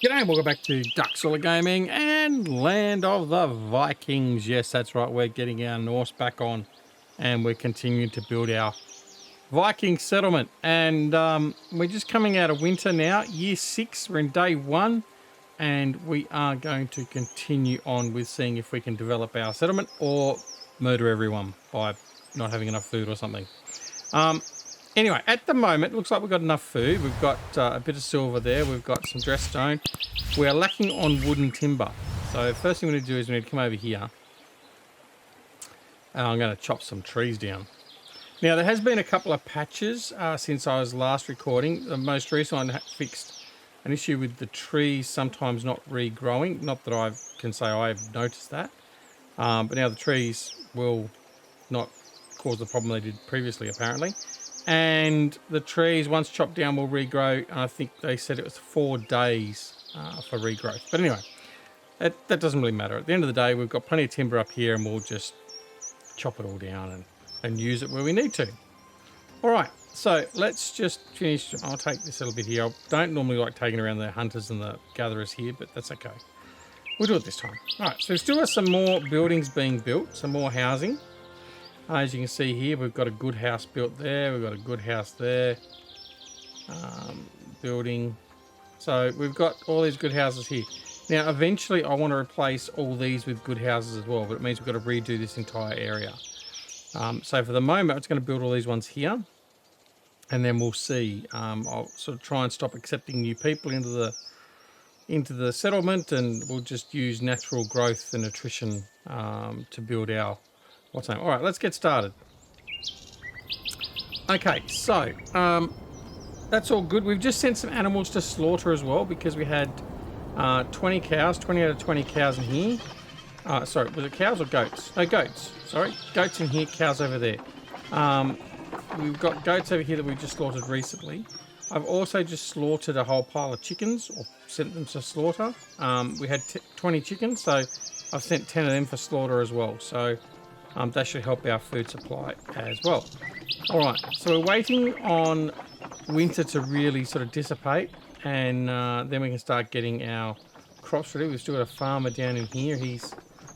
G'day and welcome back to Duxilla Gaming and Land of the Vikings. Yes, that's right. We're getting our Norse back on and we're continuing to build our Viking settlement. And we're just coming out of winter now, year 6. We're in day 1 and we are going to continue on with seeing if we can develop our settlement or murder everyone by not having enough food or something. Anyway, at the moment, it looks like we've got enough food. We've got a bit of silver there. We've got some dressed stone. We're lacking on wood and timber. So first thing we need to do is we need to come over here. And I'm going to chop some trees down. Now, there has been a couple of patches since I was last recording. The most recent one fixed an issue with the trees sometimes not regrowing. Not that I can say I've noticed that. But now the trees will not cause the problem they did previously, apparently. And the trees, once chopped down, will regrow. And I think they said it was 4 days for regrowth. But anyway, that doesn't really matter. At the end of the day, we've got plenty of timber up here and we'll just chop it all down and use it where we need to. All right, so let's just finish. I'll take this little bit here. I don't normally like taking around the hunters and the gatherers here, but that's okay. We'll do it this time. All right, so we still have some more buildings being built, some more housing. As you can see here, we've got a good house built there. We've got a good house there. Building. So we've got all these good houses here. Now, eventually, I want to replace all these with good houses as well, but it means we've got to redo this entire area. So for the moment, I'm just going to build all these ones here, and then we'll see. I'll sort of try and stop accepting new people into the settlement, and we'll just use natural growth and attrition to build our what's name. All right, let's get started. Okay, so that's all good. We've just sent some animals to slaughter as well because we had 20 cows, 20 out of 20 cows in here. Sorry, was it cows or goats? No, goats. Sorry, goats in here, cows over there. We've got goats over here that we just slaughtered recently. I've also just slaughtered a whole pile of chickens, or sent them to slaughter. We had 20 chickens, so I've sent 10 of them for slaughter as well. So that should help our food supply as well. All right, so we're waiting on winter to really sort of dissipate, and then we can start getting our crops ready. We've still got a farmer down in here.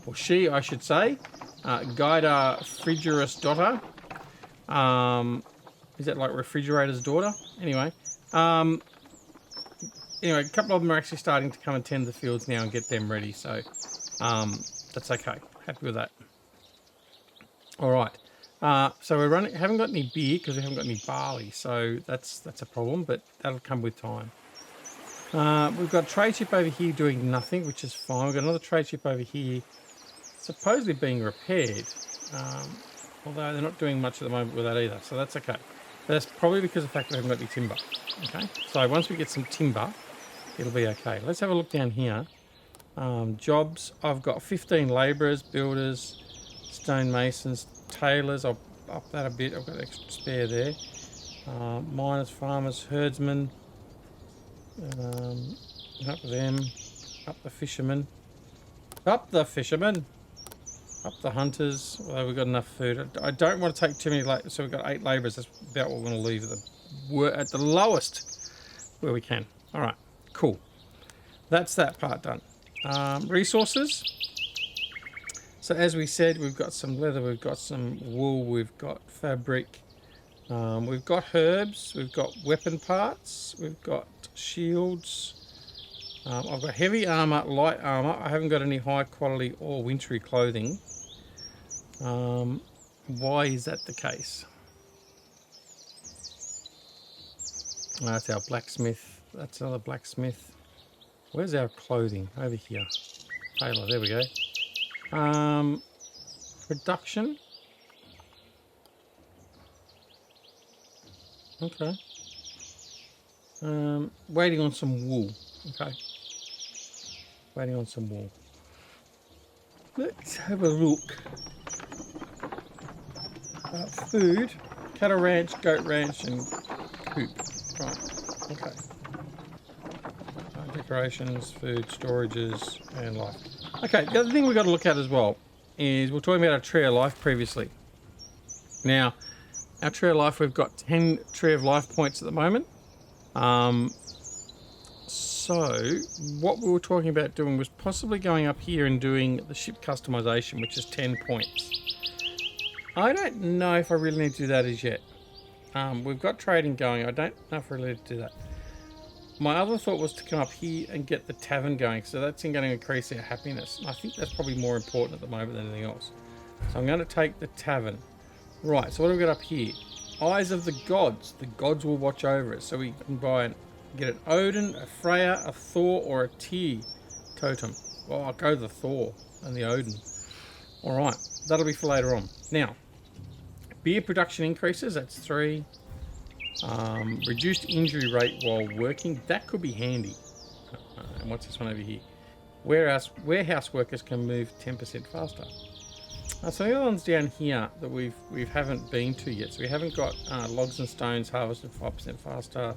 Or she, I should say, Gaida Frigidus daughter. Is that like refrigerator's daughter? Anyway, a couple of them are actually starting to come and tend the fields now and get them ready. So that's okay. Happy with that. All right. So we're haven't got any beer because we haven't got any barley. So that's a problem, but that'll come with time. We've got a trade ship over here doing nothing, which is fine. We've got another trade ship over here supposedly being repaired. Although they're not doing much at the moment with that either. So that's okay. But that's probably because of the fact we haven't got any timber. Okay. So once we get some timber, it'll be okay. Let's have a look down here. Jobs. I've got 15 labourers, builders, stonemasons, tailors. I'll up that a bit. I've got extra spare there. Miners, farmers, herdsmen. Up them. Up the fishermen. Up the fishermen. Up the hunters. Although we've got enough food. I don't want to take too many labourers. So we've got 8 labourers. That's about what we're going to leave at the lowest where we can. All right. Cool. That's that part done. Resources. So as we said, we've got some leather, we've got some wool, we've got fabric, we've got herbs, we've got weapon parts, we've got shields. I've got heavy armor, light armor. I haven't got any high quality or wintry clothing. Why is that the case? That's our blacksmith. That's another blacksmith. Where's our clothing? Over here. Tailor, there we go. Production. Okay. Waiting on some wool. Okay. Waiting on some wool. Let's have a look. Food. Cattle ranch, goat ranch, and coop. Right. Okay. Decorations, food, storages, and life. Okay, the other thing we've got to look at as well is we're talking about our tree of life previously. Now, our tree of life, we've got 10 tree of life points at the moment. So what we were talking about doing was possibly going up here and doing the ship customization, which is 10 points. I don't know if I really need to do that as yet. We've got trading going. I don't know if I really need to do that. My other thought was to come up here and get the tavern going. So that's going to increase our happiness. I think that's probably more important at the moment than anything else. So I'm going to take the tavern. Right, so what do we got up here? Eyes of the gods. The gods will watch over us. So we can get an Odin, a Freya, a Thor, or a Tyr totem. Well, I'll go the Thor and the Odin. Alright, that'll be for later on. Now, beer production increases, that's 3. Reduced injury rate while working, that could be handy. And what's this one over here? Warehouse workers can move 10% faster. So the other ones down here that we haven't been to yet. So we haven't got logs and stones harvested 5% faster.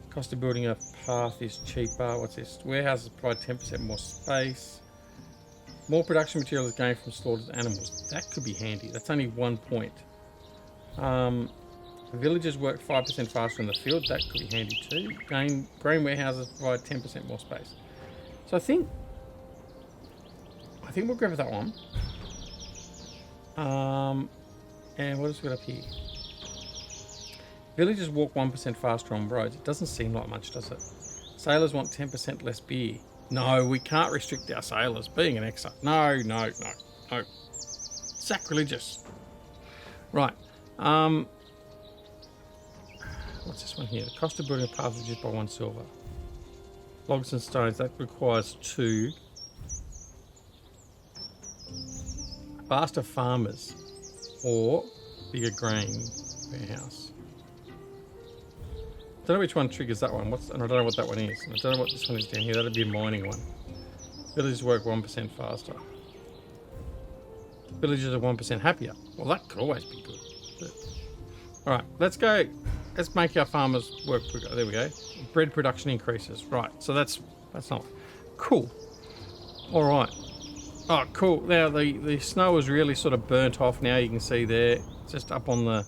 Cost of building a path is cheaper. What's this? Warehouses provide 10% more space. More production material is gained from slaughtered animals. That could be handy. That's only 1 point. Villagers work 5% faster in the field. That could be handy too. Grain warehouses provide 10% more space. So I think we'll grab that one. And what else we got up here? Villagers walk 1% faster on roads. It doesn't seem like much, does it? Sailors want 10% less beer. No, we can't restrict our sailors. Being an exile. No. Sacrilegious. Right. What's this one here? The cost of building a path is reduced by 1 silver. Logs and stones, that requires 2. Faster farmers or bigger grain warehouse. I don't know which one triggers that one. And I don't know what that one is. I don't know what this one is down here. That'd be a mining one. Villagers work 1% faster. Villagers are 1% happier. Well, that could always be good. But... Alright, let's go. Let's make our farmers work quicker. There we go. Bread production increases. Right, so that's not... Cool. Alright. Oh, cool. Now, the snow is really sort of burnt off now. You can see there. Just up on the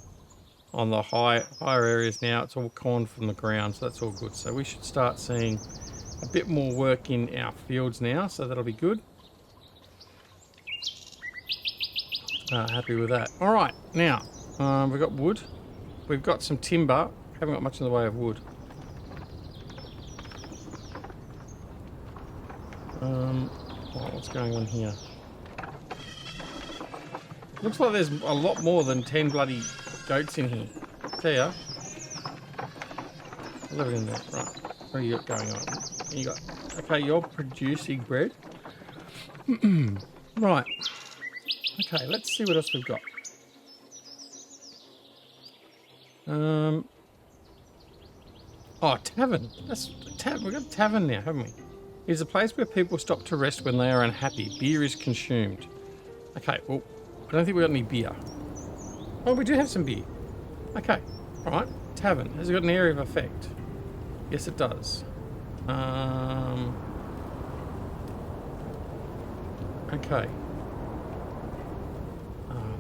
higher areas now. It's all corn from the ground, so that's all good. So we should start seeing a bit more work in our fields now, so that'll be good. Happy with that. All right, now we've got wood. We've got some timber. Haven't got much in the way of wood. What's going on here? Looks like there's a lot more than 10 bloody goats in here. Tell ya. Leave it in there. Right. What do you got going on? Okay, you're producing bread. Right. Okay, let's see what else we've got. Oh, tavern. We've got a tavern now, haven't we? It is a place where people stop to rest when they are unhappy. Beer is consumed. Okay, well, I don't think we've got any beer. Oh, we do have some beer. Okay, alright. Tavern. Has it got an area of effect? Yes, it does. Okay.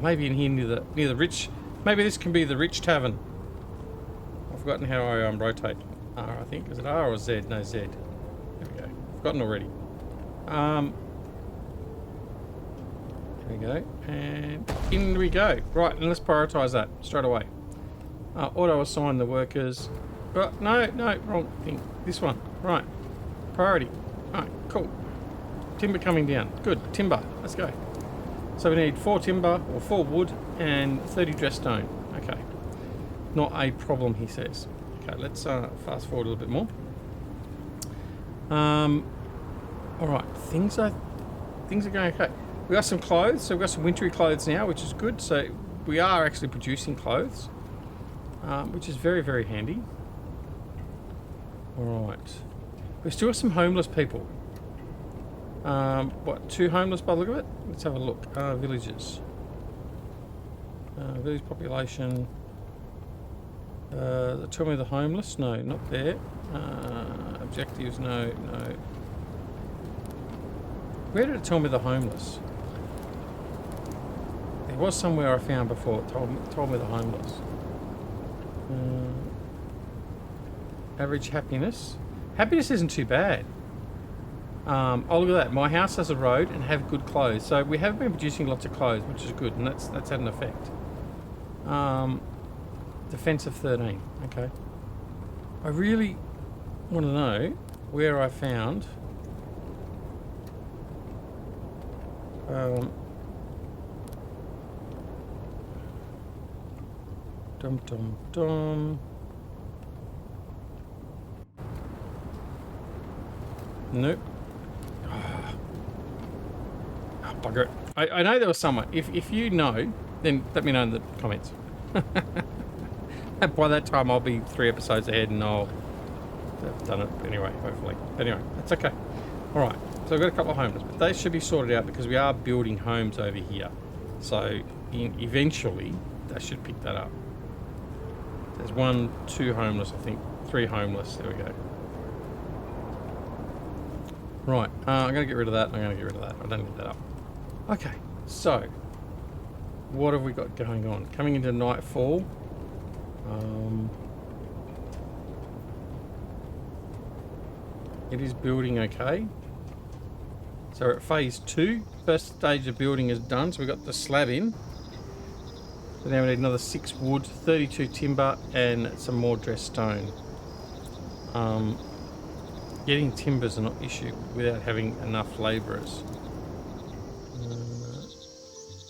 Maybe in here near the rich... Maybe this can be the rich tavern. I've forgotten how I rotate. R, I think. Is it R or Z? No, Z. There we go. Forgotten already. There we go. And in we go. Right, and let's prioritise that straight away. Auto assign the workers. But no, wrong thing. This one. Right. Priority. Alright, cool. Timber coming down. Good. Timber. Let's go. So we need 4 timber, or 4 wood, and 30 dress stone. Okay. Not a problem, he says. Okay, let's fast forward a little bit more. Alright, things are going okay. We got some clothes, so we've got some wintry clothes now, which is good. So we are actually producing clothes, which is very, very handy. Alright. We've still got some homeless people. 2 homeless by the look of it? Let's have a look. Villages. Village population. Tell me the homeless? No, not there. Objectives? No. Where did it tell me the homeless? There was somewhere I found before it told me the homeless. Average happiness. Happiness isn't too bad. Oh, look at that. My house has a road and have good clothes. So we have been producing lots of clothes, which is good, and that's had an effect. Defense of 13. Okay. I really want to know where I found dum dum dum. Nope. Oh, bugger it. I know there was someone. If you know, then let me know in the comments. And by that time, I'll be 3 episodes ahead and I'll have done it anyway, hopefully. But anyway, that's okay. All right. So I've got a couple of homeless, but they should be sorted out because we are building homes over here. So eventually, they should pick that up. There's 1, 2 homeless, I think. 3 homeless. There we go. Right. I'm going to get rid of that. I'm going to get rid of that. I don't need that up. Okay. So, what have we got going on? Coming into nightfall. It is building okay. So we're at phase 2. First stage of building is done. So we've got the slab in. So now we need another 6 wood, 32 timber, and some more dressed stone. Getting timber's an issue without having enough labourers.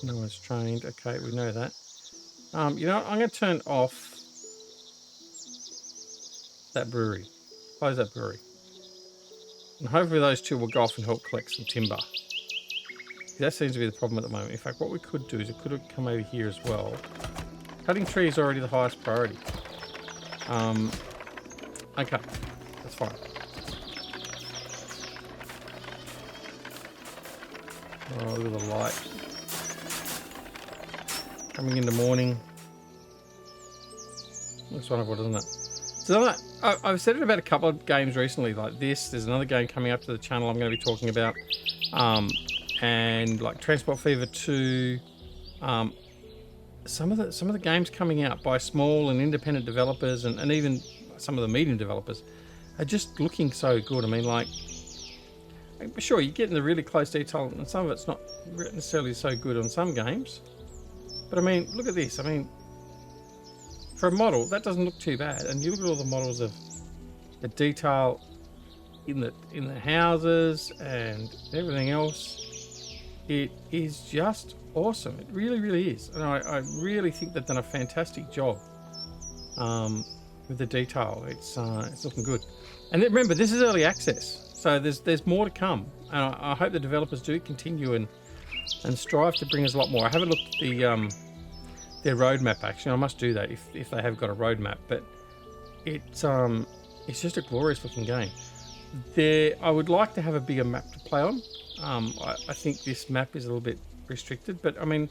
No one's trained. Okay, we know that. You know what? I'm going to turn off that brewery. Close that brewery. And hopefully those 2 will go off and help collect some timber. That seems to be the problem at the moment. In fact, what we could do is it could have come over here as well. Cutting trees is already the highest priority. Okay, that's fine. Oh, look at the light. Coming in the morning. Looks wonderful, doesn't it? So I've said it about a couple of games recently, like this. There's another game coming up to the channel I'm going to be talking about. And like Transport Fever 2. Some of the games coming out by small and independent developers and even some of the medium developers are just looking so good. I mean, like, sure, you're getting the really close detail, and some of it's not necessarily so good on some games. But I mean, look at this. I mean, for a model, that doesn't look too bad. And you look at all the models of the detail in the houses and everything else. It is just awesome. It really, really is. And I really think they've done a fantastic job with the detail. It's looking good. And remember, this is early access, so there's more to come. And I hope the developers do continue and strive to bring us a lot more. I haven't looked at their roadmap, actually. I must do that if they have got a roadmap. But it's just a glorious looking game. I would like to have a bigger map to play on. I think this map is a little bit restricted, but I mean,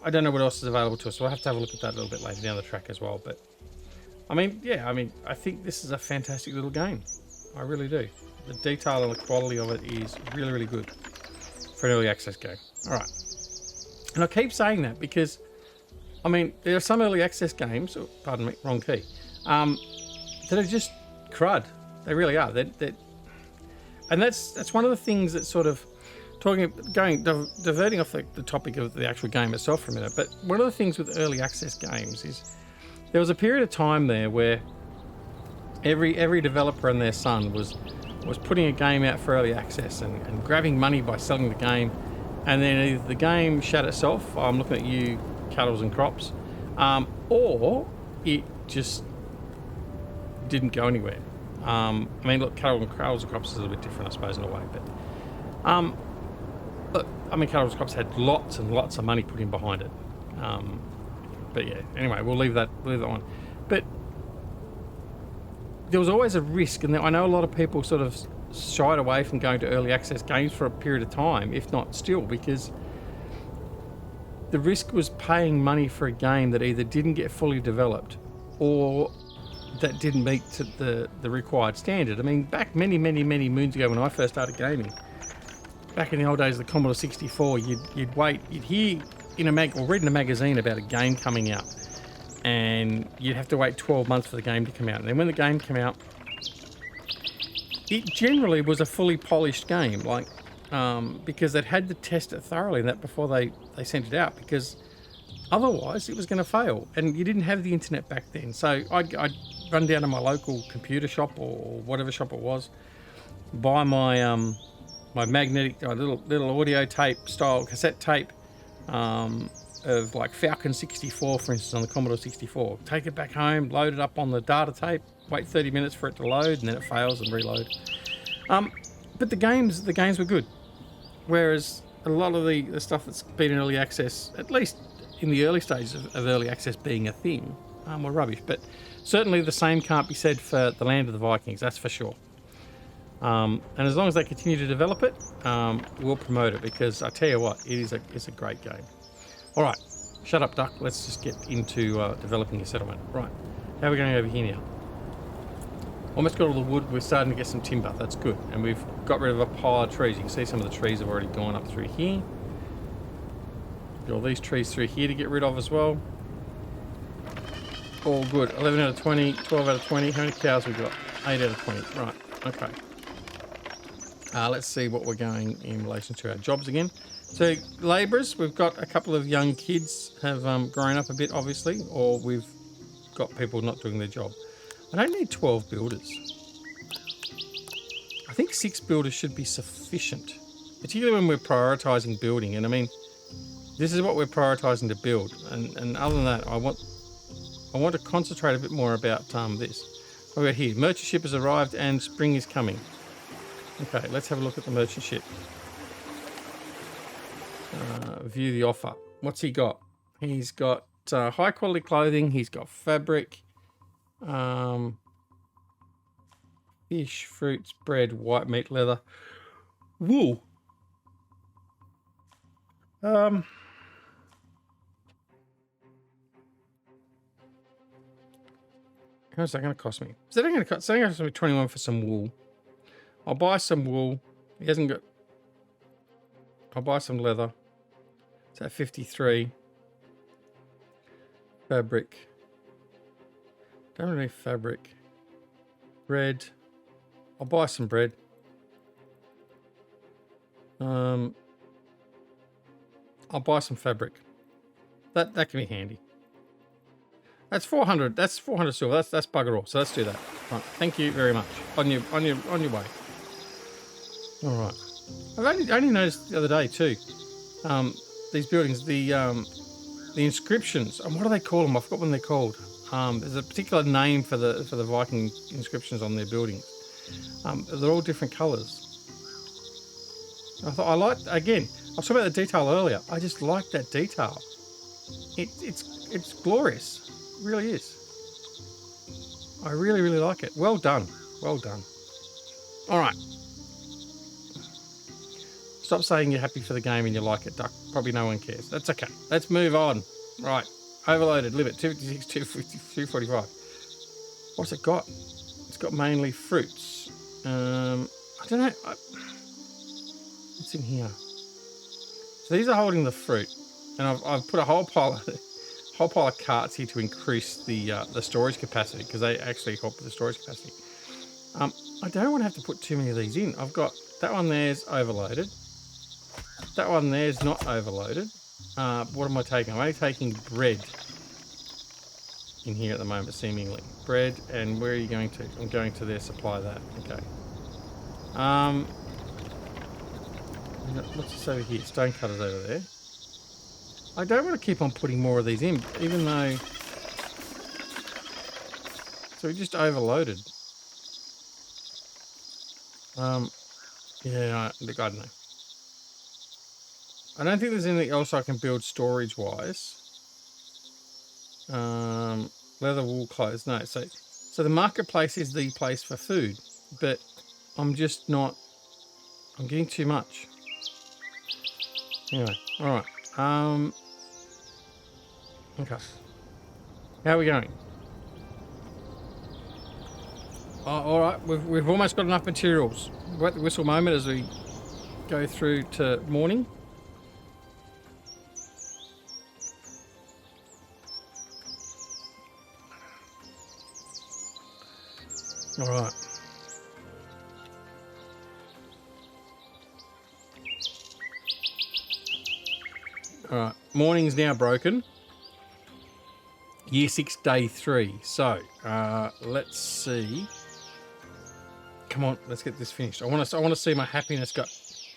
I don't know what else is available to us, so I'll have to have a look at that a little bit later down the track as well. But I mean, yeah, I think this is a fantastic little game. I really do. The detail and the quality of it is really, really good for an early access game. All right. And I keep saying that because, I mean, there are some early access games, pardon me, wrong key, that are just crud. They really are. And that's one of the things that's sort of diverting off the topic of the actual game itself for a minute. But one of the things with early access games is there was a period of time there where every developer and their son was putting a game out for early access and grabbing money by selling the game, and then either the game shut itself, I'm looking at you, Cuddles and Crops, or it just didn't go anywhere. I mean, look, Cuddles and Crops is a little bit different, I suppose, in a way, but look, I mean, Cuddles and Crops had lots and lots of money put in behind it. But yeah, anyway, we'll leave that one. But there was always a risk, and I know a lot of people sort of shied away from going to early access games for a period of time, if not still, because the risk was paying money for a game that either didn't get fully developed or that didn't meet to the required standard. I mean, back many moons ago when I first started gaming, back in the old days of the Commodore 64, you'd wait, you'd hear in a or read in a magazine about a game coming out, and you'd have to wait 12 months for the game to come out. And then when the game came out, it generally was a fully polished game, like, because they'd had to test it thoroughly and that before they sent it out, because otherwise it was going to fail. And you didn't have the internet back then. So I'd run down to my local computer shop or whatever shop it was, buy my my magnetic, little audio tape style cassette tape, of like Falcon 64, for instance, on the Commodore 64. Take it back home, load it up on the data tape, wait 30 minutes for it to load, and then it fails and reload. But the games were good. Whereas a lot of the stuff that's been in early access, at least in the early stages of early access being a thing, were rubbish. But certainly the same can't be said for the Land of the Vikings, that's for sure. And as long as they continue to develop it, we'll promote it, because I tell you what, it's a great game. All right, shut up, duck. Let's just get into developing a settlement. Right, how are we going over here now? Almost got all the wood. We're starting to get some timber. That's good. And we've got rid of a pile of trees. You can see some of the trees have already gone up through here. Got all these trees through here to get rid of as well. All good. 11 out of 20, 12 out of 20. How many cows we got? 8 out of 20. Right, okay. Let's see what we're going in relation to our jobs again. So labourers, we've got a couple of young kids have grown up a bit, obviously, or we've got people not doing their job. I don't need 12 builders. I think 6 builders should be sufficient, particularly when we're prioritising building. And I mean, this is what we're prioritising to build. And other than that, I want to concentrate a bit more about this. What we got here? Merchant ship has arrived and spring is coming. Okay, let's have a look at the merchant ship. View the offer. What's he got? He's got high quality clothing. He's got fabric, fish, fruits, bread, white meat, leather, wool. How much is that going to cost me? Is that going to cost me 21 for some wool? I'll buy some wool. He hasn't got. I'll buy some leather. It's at 53. Fabric. Don't really need fabric. Bread. I'll buy some bread. I'll buy some fabric. That can be handy. That's 400. That's 400 silver. That's bugger all. So let's do that. Right. Thank you very much. On your way. All right. I've only noticed the other day too. These buildings, the inscriptions, and what do they call them? I forgot what they're called. There's a particular name for the Viking inscriptions on their buildings. They're all different colours. I thought I was talking about the detail earlier. I just like that detail. It's glorious. It really is. I really, really like it. Well done. Well done. All right. Stop saying you're happy for the game and you like it, Duck. Probably no one cares. That's okay. Let's move on. Right. Overloaded. Live it. 256, 250, 245. What's it got? It's got mainly fruits. I don't know. What's in here? So these are holding the fruit. And I've put a whole pile of carts here to increase the storage capacity, because they actually help with the storage capacity. I don't want to have to put too many of these in. I've got that one there's overloaded. That one there's not overloaded. What am I taking? I'm only taking bread in here at the moment, seemingly. Bread, and where are you going to? I'm going to their supply that. Okay. What's this over here? Stone cutters over there. I don't want to keep on putting more of these in, even though... So we just overloaded. Yeah, look, I don't know. I don't think there's anything else I can build storage-wise. Leather, wool, clothes. No, so the marketplace is the place for food, but I'm just not... I'm getting too much. Anyway, all right. Okay. How are we going? Oh, all right. We've almost got enough materials. We're at the whistle moment as we go through to morning. All right. All right, morning's now broken. Year 6, day 3. So let's see. Come on, let's get this finished. I want to see my happiness go.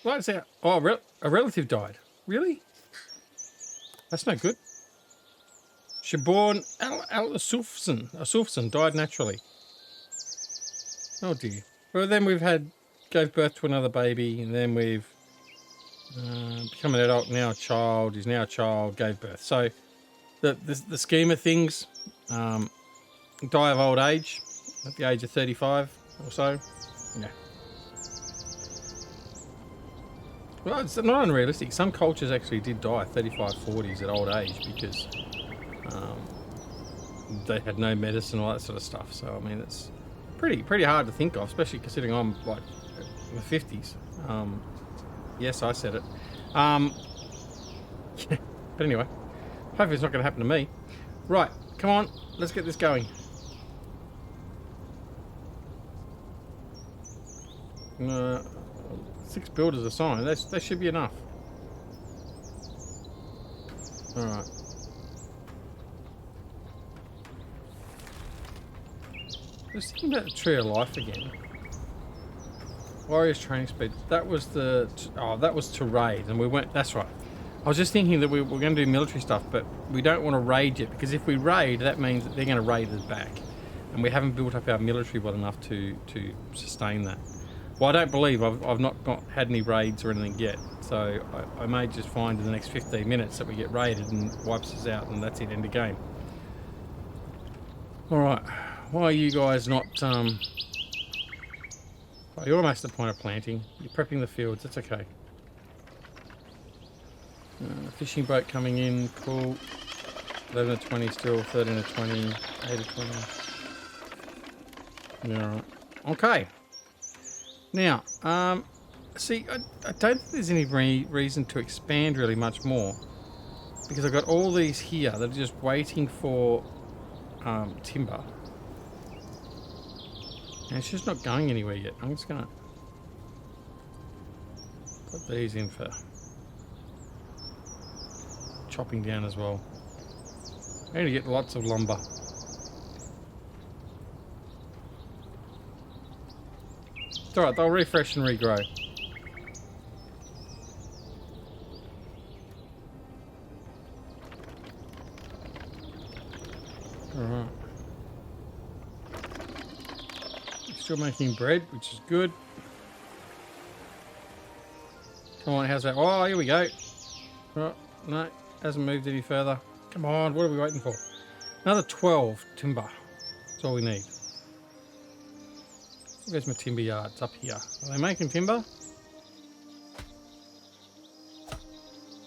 What's that? Oh, a relative died. Really? That's no good. Siobhan Asufson died naturally. Oh dear. Well, then we've gave birth to another baby, and then we've become an adult. Now a child is now a child. Gave birth. So the scheme of things, die of old age at the age of 35 or so. Yeah. Well, it's not unrealistic. Some cultures actually did die 35, 40s at old age because they had no medicine, all that sort of stuff. So I mean, it's pretty hard to think of, especially considering I'm like in the 50s. Yes, I said it. Yeah, but anyway, hopefully it's not going to happen to me. Right, come on, let's get this going. 6 builders assigned. That should be enough. All right. Just thinking about the Tree of Life again. Warriors training speed. That was that was to raid, and we went. That's right. I was just thinking that we were going to do military stuff, but we don't want to raid yet, because if we raid, that means that they're going to raid us back, and we haven't built up our military well enough to sustain that. Well, I don't believe I've not had any raids or anything yet, so I may just find in the next 15 minutes that we get raided and wipes us out, and that's it, end of game. All right, why are you guys not? Oh, you're almost at the point of planting. You're prepping the fields. That's okay. Fishing boat coming in. Cool. 11 to 20 still. 13 to 20. 8 to 20. Yeah, all right. Okay. Now, see, I don't think there's any reason to expand really much more, because I've got all these here that are just waiting for timber. And it's just not going anywhere yet. I'm just going to put these in for chopping down as well. I'm going to get lots of lumber. It's alright, they'll refresh and regrow. Alright. Still making bread, which is good. Come on, how's that? Oh, here we go. Oh, no, hasn't moved any further. Come on, what are we waiting for? Another 12 timber. That's all we need. Where's my timber yard? It's up here. Are they making timber?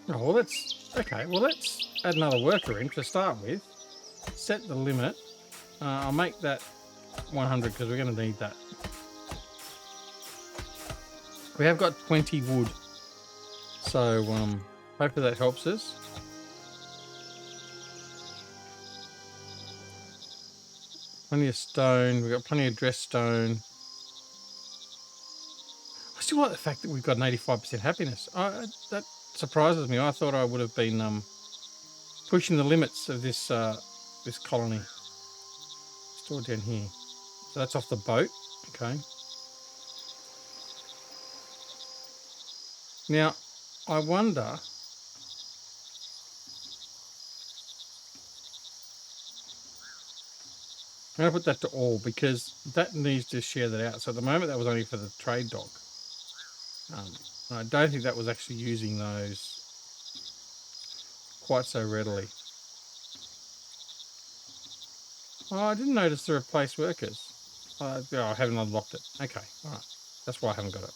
Oh, well, let's add another worker in to start with. Set the limit. I'll make that 100 because we're going to need that. We have got 20 wood, so hopefully that helps us. Plenty of stone. We've got plenty of dressed stone. I still like the fact that we've got an 85% happiness. That surprises me. I thought I would have been pushing the limits of this this colony. Stored down here. So that's off the boat. Okay. Now, I wonder. I'm going to put that to all, because that needs to share that out. So at the moment that was only for the trade dog. I don't think that was actually using those quite so readily. Oh, I didn't notice the replace workers. Oh, I haven't unlocked it. Okay, all right. That's why I haven't got it.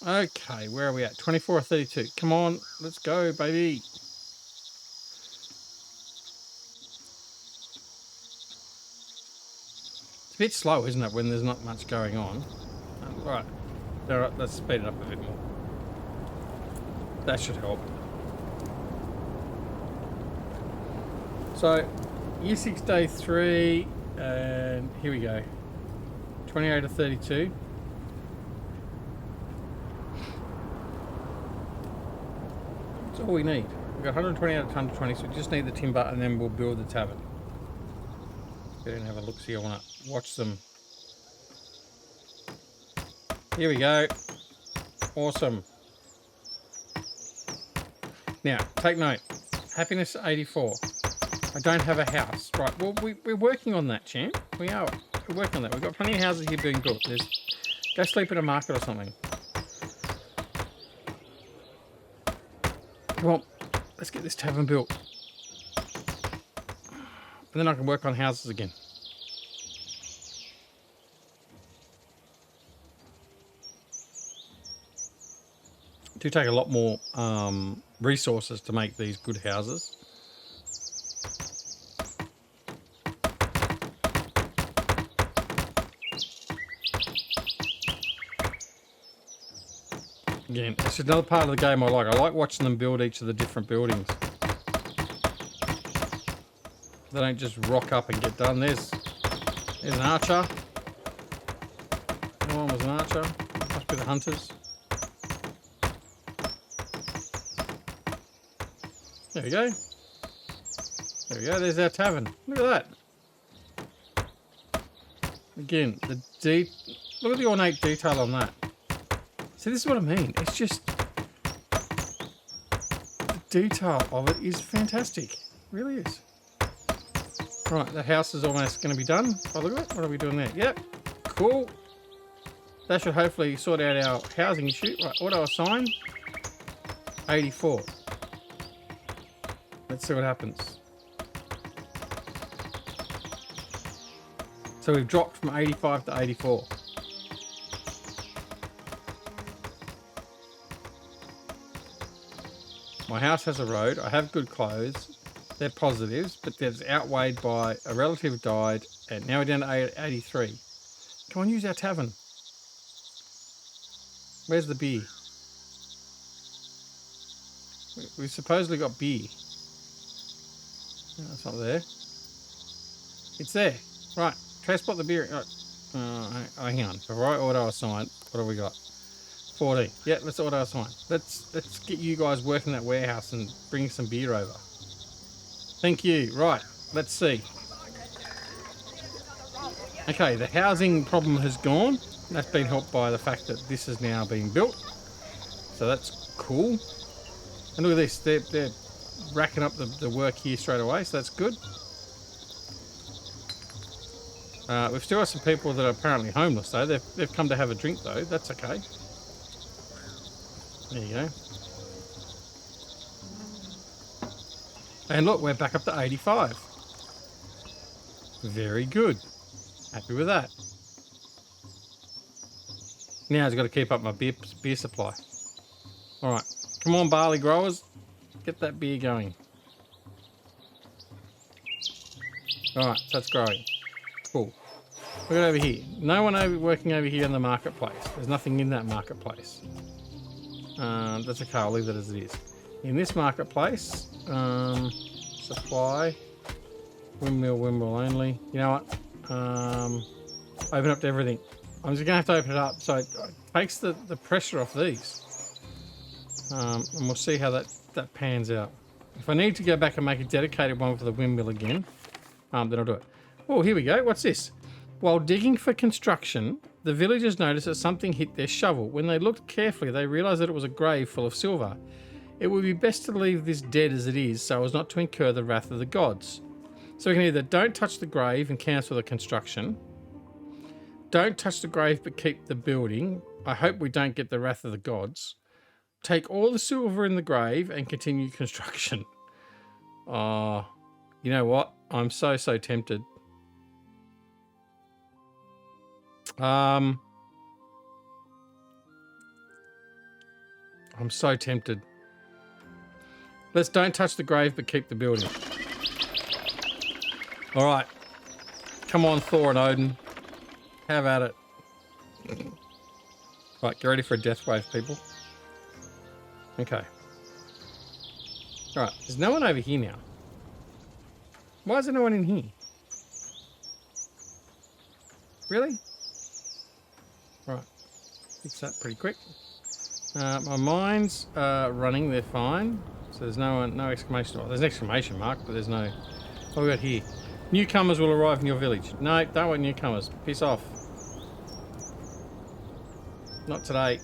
Okay, where are we at? 24 or 32. Come on, let's go, baby. It's a bit slow, isn't it, when there's not much going on? All right, let's speed it up a bit more. That should help. So, year 6, day 3, and here we go. 28 to 32. That's all we need. We've got 120 out of 120, so we just need the timber and then we'll build the tavern. Go and have a look, see. I want to watch them. Here we go. Awesome. Now, take note. Happiness 84. I don't have a house. Right, well, we're working on that, champ. We are. We're working on that. We've got plenty of houses here being built. Go sleep at a market or something. Well, let's get this tavern built. And then I can work on houses again. It do take a lot more resources to make these good houses. Again, it's another part of the game I like. I like watching them build each of the different buildings. They don't just rock up and get done. There's an archer. That one was an archer. Must be the hunters. There we go. There we go. There's our tavern. Look at that. Again, look at the ornate detail on that. See, this is what I mean. It's just the detail of it is fantastic. It really is. Right, the house is almost going to be done. Oh, look at it. What are we doing there? Yep. Cool. That should hopefully sort out our housing issue. Right, auto assign. 84. Let's see what happens. So we've dropped from 85 to 84. My house has a road. I have good clothes. They're positives, but that's outweighed by a relative died, and now we're down to 83. Come on, use our tavern. Where's the beer? We've supposedly got beer. No, it's not there. It's there. Right. Transport the beer. Hang on. Before I auto assign, what have we got? 14. Yeah, let's auto assign. Let's get you guys working that warehouse and bring some beer over. Thank you. Right. Let's see. Okay, the housing problem has gone. That's been helped by the fact that this is now being built. So that's cool. And look at this. They're racking up the work here straight away, so that's good. We've still got some people that are apparently homeless, though. They've come to have a drink, though. That's okay. There you go. And look, we're back up to 85. Very good. Happy with that. Now I've got to keep up my beer supply. All right. Come on, barley growers. Get that beer going. All right, so that's growing. Cool. Look at over here. No one working over here in the marketplace. There's nothing in that marketplace. That's okay. I'll leave that as it is. In this marketplace, supply, windmill only. You know what? Open up to everything. I'm just going to have to open it up so it takes the pressure off these. And we'll see how that pans out. If I need to go back and make a dedicated one for the windmill again, then I'll do it. Oh, here we go. What's this? While digging for construction, the villagers noticed that something hit their shovel. When they looked carefully, they realized that it was a grave full of silver. It would be best to leave this dead as it is, so as not to incur the wrath of the gods. So we can either don't touch the grave and cancel the construction. Don't touch the grave but keep the building. I hope we don't get the wrath of the gods. Take all the silver in the grave and continue construction. You know what? I'm so tempted. I'm so tempted. Let's don't touch the grave but keep the building. All right. Come on, Thor and Odin. Have at it. Right, get ready for a death wave, people. Okay. All right, there's no one over here now. Why is there no one in here? Really? Right, fix that pretty quick. My mines are running, they're fine. So So there's no exclamation mark. There's an exclamation mark, but there's no... What we got here? Newcomers will arrive in your village. No, don't want newcomers. Piss off. Not today.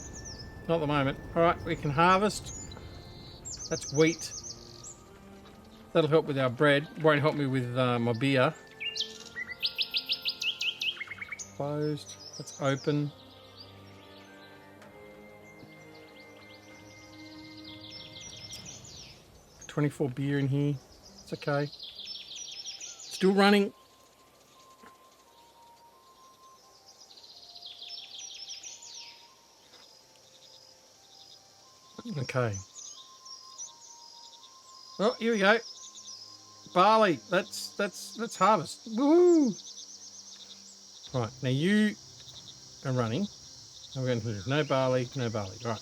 Not at the moment. Alright, we can harvest. That's wheat. That'll help with our bread. Won't help me with my beer. Closed. That's open. $24 beer in here. It's okay. Still running. Okay. Oh, here we go. Barley. Let's harvest. Woohoo! Right, now you are running. I'm going here. No barley, no barley. Right.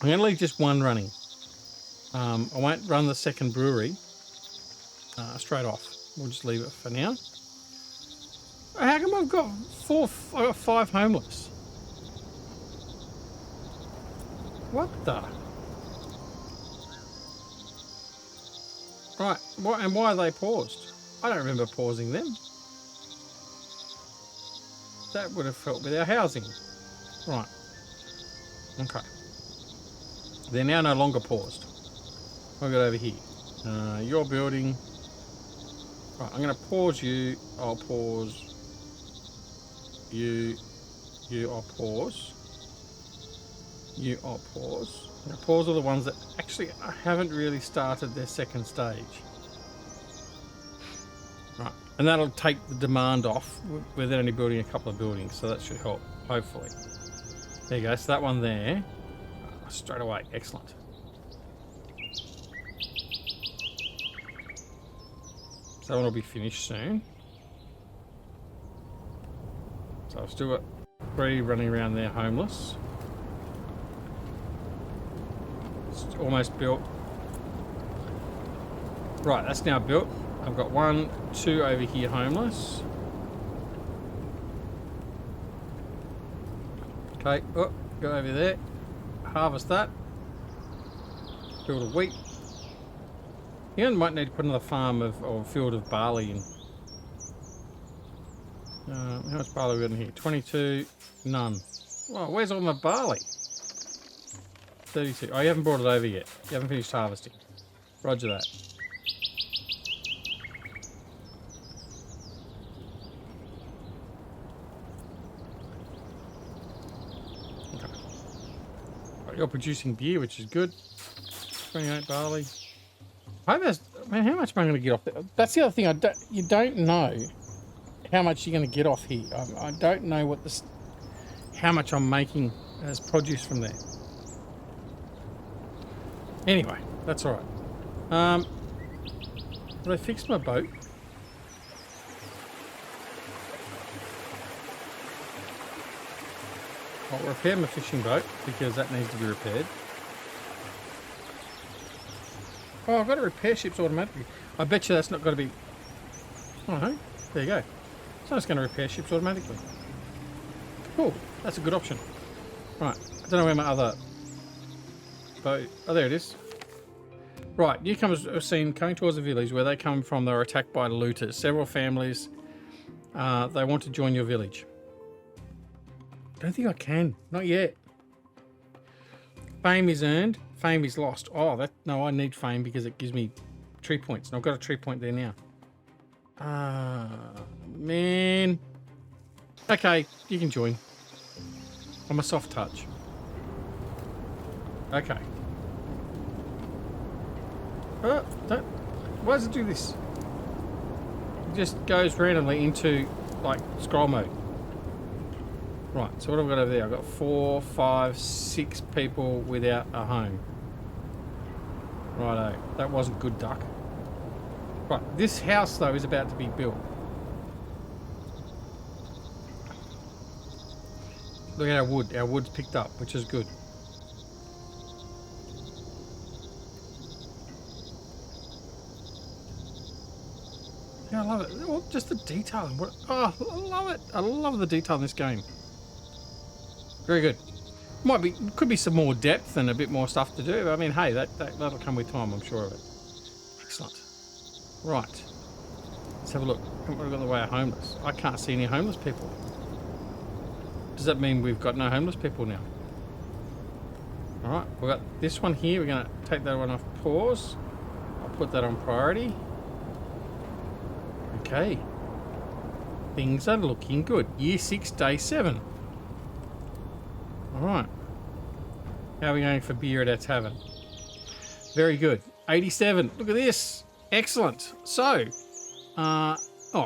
I'm going to leave just one running. I won't run the second brewery straight off. We'll just leave it for now. How come I've got 5 homeless? What the? Right, and why are they paused? I don't remember pausing them. That would have helped with our housing. Right. Okay. They're now no longer paused. I've got over here. You're building. Right, I'm going to pause you. I'll pause you. I'll pause. I'll pause. I'm going to pause all the ones that actually haven't really started their second stage. Right, and that'll take the demand off with only building a couple of buildings, so that should help, hopefully. There you go, so that one there, straight away, excellent. So that one will be finished soon. So I've still got 3 running around there homeless. It's almost built. Right, that's now built. I've got 1, 2 over here homeless. Okay, oh, go over there. Harvest that. Field of wheat. You might need to put another farm or field of barley in. How much barley we got in here? 22. None. Oh, where's all my barley? 32. Oh, you haven't brought it over yet. You haven't finished harvesting. Roger that. Okay. Right, you're producing beer, which is good. 28 barley. I hope that's... Man, how much am I going to get off there? That's the other thing. You don't know how much you're going to get off here. I don't know what this... How much I'm making as produce from there. Anyway, that's all right. Did I fix my boat? I'll repair my fishing boat because that needs to be repaired. Oh, I've got to repair ships automatically. I bet you that's not going to be... Oh, no. There you go. So it's going to repair ships automatically. Cool. That's a good option. Right. I don't know where my other boat... Oh, there it is. Right. Newcomers are seen coming towards the village. Where they come from, they were attacked by looters. Several families, they want to join your village. Don't think I can. Not yet. Fame is earned. Fame is lost. Oh, no, I need fame because it gives me tree points. And I've got a tree point there now. Man. Okay, you can join. I'm a soft touch. Okay. Why does it do this? It just goes randomly into, like, scroll mode. Right, so what have I got over there? I've got 4, 5, 6 people without a home. Righto, that wasn't good, duck. Right, this house, though, is about to be built. Look at our wood. Our wood's picked up, which is good. Yeah, I love it. Well, just the detail. Oh, I love it. I love the detail in this game. Very good. Could be some more depth and a bit more stuff to do. I mean, hey, that'll come with time, I'm sure of it. Excellent. Right. Let's have a look. What have we got in the way of homeless? I can't see any homeless people. Does that mean we've got no homeless people now? All right, we've got this one here. We're going to take that one off pause. I'll put that on priority. Okay. Things are looking good. Year 6, day 7. All right. How are we going for beer at our tavern? Very good. 87. Look at this. Excellent. So,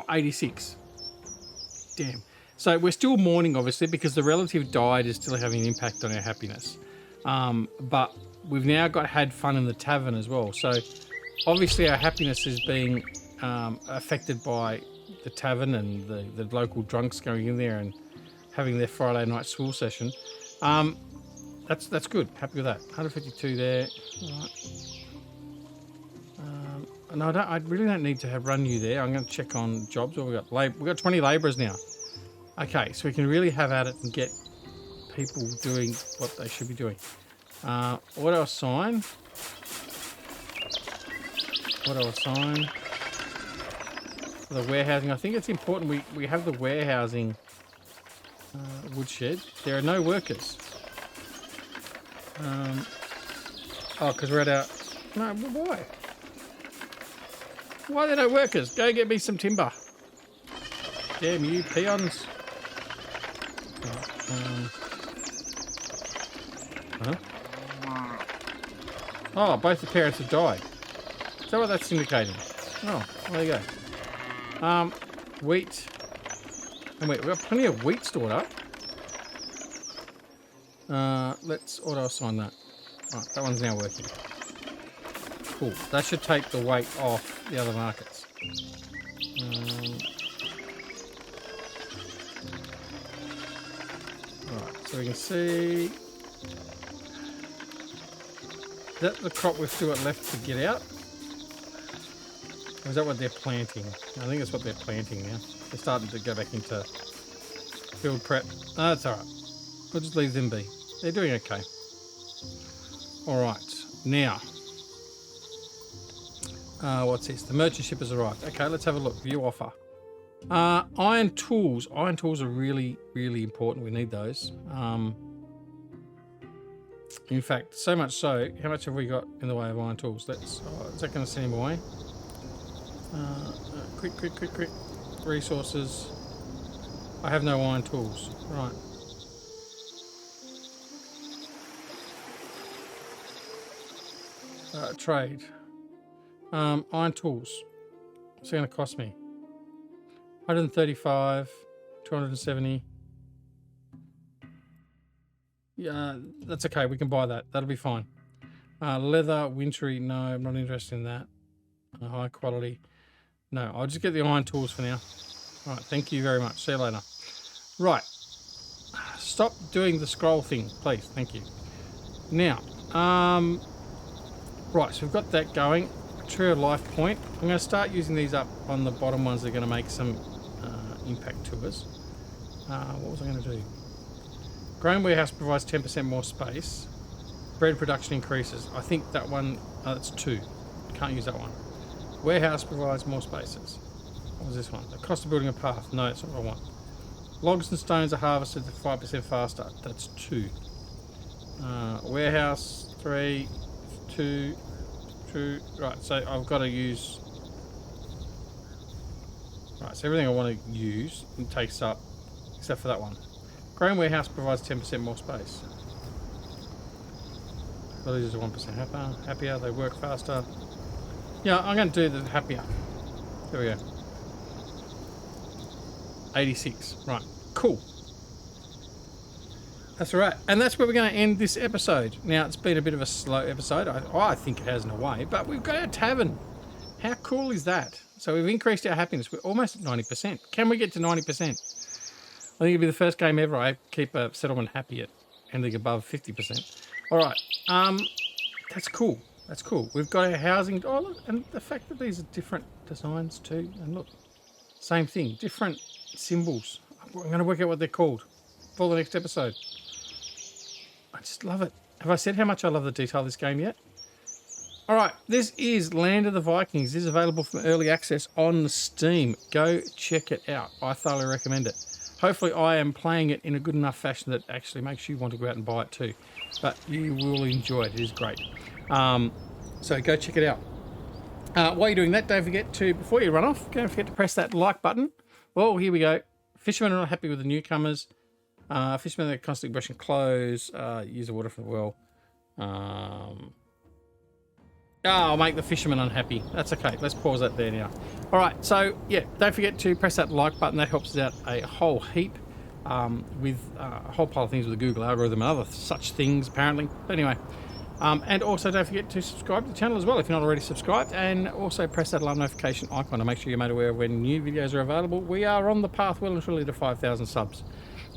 86. Damn. So we're still mourning, obviously, because the relative died is still having an impact on our happiness. But we've now had fun in the tavern as well. So obviously our happiness is being affected by the tavern and the local drunks going in there and having their Friday night swill session. That's good. Happy with that. 152 there. All right. No, I really don't need to run you there. I'm going to check on jobs. What we got? We've got 20 labourers now. Okay, so we can really have at it and get people doing what they should be doing. Auto assign. Auto assign. For the warehousing, I think it's important we have the warehousing woodshed. There are no workers. Because we're at our... No, why? Why are there no workers? Go get me some timber. Damn you, peons. Oh, both the parents have died. Is that what that's indicating? Oh, there you go. Wheat. And wait, we've got plenty of wheat stored up. Let's auto assign that. Right, that one's now working. Cool. That should take the weight off the other markets. Right, so we can see that the crop we've still got left to get out. Or is that what they're planting? I think that's what they're planting now. They're starting to go back into field prep. No, that's alright. We'll just leave them be. They're doing okay. Alright, now. What's this? The merchant ship has arrived. Okay, let's have a look. View offer. Iron tools. Iron tools are really, really important. We need those. In fact, so much so, how much have we got in the way of iron tools? Is that going to send him away? Quick. Resources. I have no iron tools. Right. Trade. Iron tools. What's it going to cost me? 135, 270. Yeah, that's okay. We can buy that. That'll be fine. Leather, wintry. No, I'm not interested in that. High quality. No, I'll just get the iron tools for now. All right. Thank you very much. See you later. Right. Stop doing the scroll thing, please. Thank you. Now, right. So we've got that going. Tree of life point. I'm going to start using these up on the bottom ones. They're going to make some impact to us. What was I going to do? Grain warehouse provides 10% more space. Bread production increases. I think that one, that's 2. Can't use that one. Warehouse provides more spaces. What was this one? The cost of building a path. No, that's not what I want. Logs and stones are harvested 5% faster. That's 2. Warehouse 3, 2. Right, so I've got to use... Right, so everything I want to use it takes up, except for that one. Grain warehouse provides 10% more space. Villagers are 1% happier, they work faster. Yeah, I'm going to do the happier. There we go. 86. Right, cool. That's all right. And that's where we're going to end this episode. Now, it's been a bit of a slow episode. I think it has in a way, but we've got our tavern. How cool is that? So we've increased our happiness. We're almost at 90%. Can we get to 90%? I think it'll be the first game ever I keep a settlement happy at anything above 50%. All right. That's cool. That's cool. We've got our housing. Oh, look. And the fact that these are different designs too. And look, same thing. Different symbols. I'm going to work out what they're called for the next episode. I just love it. Have I said how much I love the detail of this game yet? All right, this is Land of the Vikings. This is available from early access on Steam. Go check it out. I thoroughly recommend it. Hopefully I am playing it in a good enough fashion that actually makes you want to go out and buy it too. But you will enjoy it. It is great. So go check it out. While you're doing that, don't forget to, before you run off, don't forget to press that like button. Well, here we go. Fishermen are not happy with the newcomers. Fishermen that are constantly brushing clothes. Use the water for the well. I'll make the fishermen unhappy. That's okay. Let's pause that there now. All right. So, yeah, don't forget to press that like button. That helps us out a whole heap with a whole pile of things with the Google algorithm and other such things, apparently. But anyway, and also don't forget to subscribe to the channel as well if you're not already subscribed. And also press that alarm notification icon to make sure you're made aware when new videos are available. We are on the path well and truly to 5,000 subs.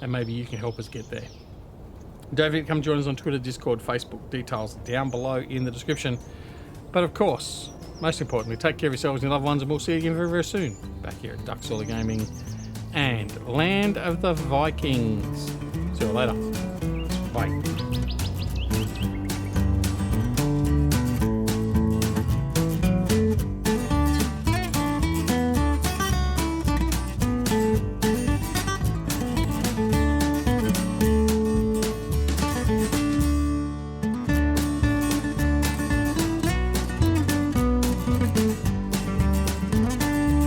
And maybe you can help us get there. Don't forget to come join us on Twitter, Discord, Facebook. Details down below in the description. But of course, most importantly, take care of yourselves and your loved ones, and we'll see you again very, very soon. Back here at Duck Solar Gaming and Land of the Vikings. See you later. Bye.